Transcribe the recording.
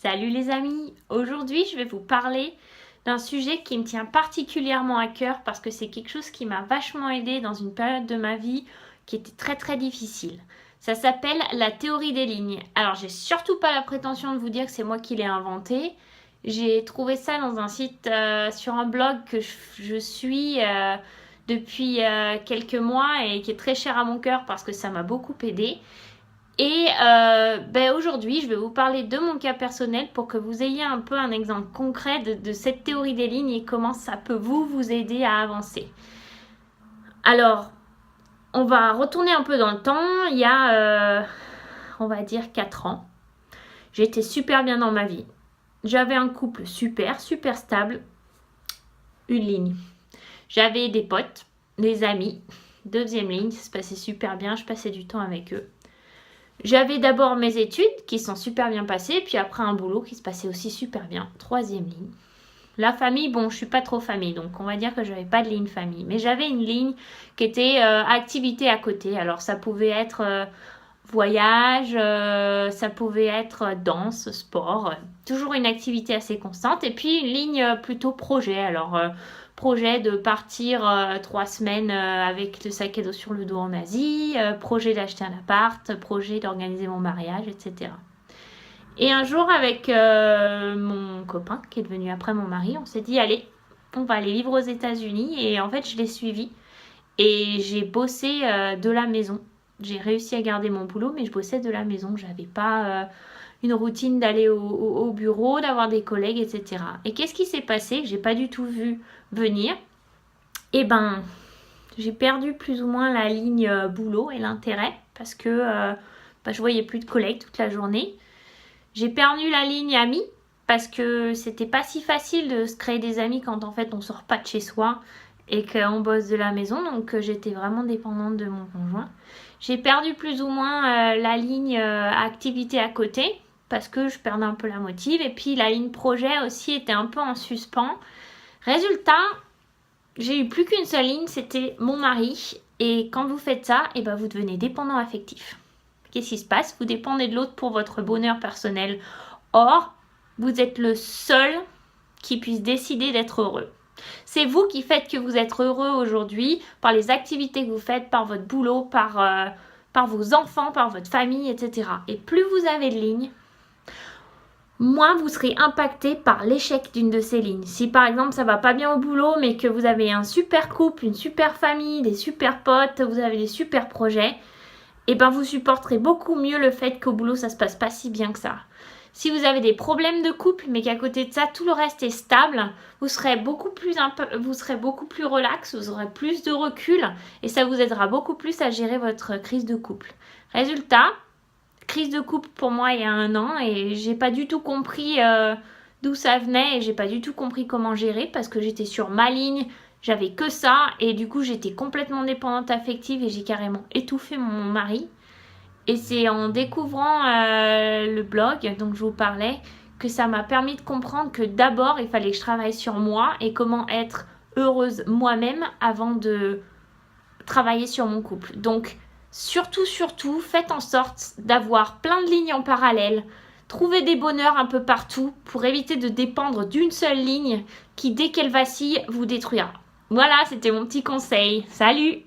Salut les amis, aujourd'hui je vais vous parler d'un sujet qui me tient particulièrement à cœur parce que c'est quelque chose qui m'a vachement aidée dans une période de ma vie qui était très difficile. Ça s'appelle la théorie des lignes. Alors j'ai surtout pas la prétention de vous dire que c'est moi qui l'ai inventé. J'ai trouvé ça dans un site, sur un blog que je suis depuis quelques mois et qui est très cher à mon cœur parce que ça m'a beaucoup aidée. Et aujourd'hui, je vais vous parler de mon cas personnel pour que vous ayez un peu un exemple concret de cette théorie des lignes et comment ça peut vous aider à avancer. Alors, on va retourner un peu dans le temps. Il y a, on va dire, 4 ans. J'étais super bien dans ma vie. J'avais un couple super stable. Une ligne. J'avais des potes, des amis. Deuxième ligne, ça se passait super bien. Je passais du temps avec eux. J'avais d'abord mes études qui sont super bien passées, puis après un boulot qui se passait aussi super bien. Troisième ligne. La famille, bon, je suis pas trop famille, donc on va dire que je n'avais pas de ligne famille. Mais j'avais une ligne qui était activité à côté. Alors ça pouvait être voyage, ça pouvait être danse, sport. Toujours une activité assez constante. Et puis une ligne plutôt projet. Alors projet de partir 3 semaines avec le sac à dos sur le dos en Asie, projet d'acheter un appart, projet d'organiser mon mariage, etc. Et un jour avec mon copain qui est devenu après mon mari, on s'est dit allez, on va aller vivre aux États-Unis. Et en fait je l'ai suivi et j'ai bossé de la maison. J'ai réussi à garder mon boulot mais je bossais de la maison. J'avais pas une routine d'aller au bureau, d'avoir des collègues, etc. Et qu'est-ce qui s'est passé que j'ai pas du tout vu venir? Eh ben, j'ai perdu plus ou moins la ligne boulot et l'intérêt parce que je voyais plus de collègues toute la journée. J'ai perdu la ligne amis parce que c'était pas si facile de se créer des amis quand en fait on sort pas de chez soi et qu'on bosse de la maison, donc j'étais vraiment dépendante de mon conjoint. J'ai perdu plus ou moins la ligne activité à côté parce que je perdais un peu la motive, et puis la ligne projet aussi était un peu en suspens. Résultat, j'ai eu plus qu'une seule ligne, c'était mon mari. Et quand vous faites ça, eh ben vous devenez dépendant affectif. Qu'est-ce qui se passe? Vous dépendez de l'autre pour votre bonheur personnel. Or, vous êtes le seul qui puisse décider d'être heureux. C'est vous qui faites que vous êtes heureux aujourd'hui par les activités que vous faites, par votre boulot, par vos enfants, par votre famille, etc. Et plus vous avez de lignes, moins vous serez impacté par l'échec d'une de ces lignes. Si par exemple ça va pas bien au boulot mais que vous avez un super couple, une super famille, des super potes, vous avez des super projets, et ben vous supporterez beaucoup mieux le fait qu'au boulot ça se passe pas si bien que ça. Si vous avez des problèmes de couple mais qu'à côté de ça tout le reste est stable, vous serez beaucoup plus relax, vous aurez plus de recul et ça vous aidera beaucoup plus à gérer votre crise de couple. Résultat, crise de couple pour moi il y a 1 an et j'ai pas du tout compris d'où ça venait et j'ai pas du tout compris comment gérer parce que j'étais sur ma ligne, j'avais que ça et du coup j'étais complètement dépendante affective et j'ai carrément étouffé mon mari. Et c'est en découvrant le blog dont je vous parlais que ça m'a permis de comprendre que d'abord il fallait que je travaille sur moi et comment être heureuse moi-même avant de travailler sur mon couple. Donc surtout, faites en sorte d'avoir plein de lignes en parallèle. Trouvez des bonheurs un peu partout pour éviter de dépendre d'une seule ligne qui, dès qu'elle vacille, vous détruira. Voilà, c'était mon petit conseil. Salut!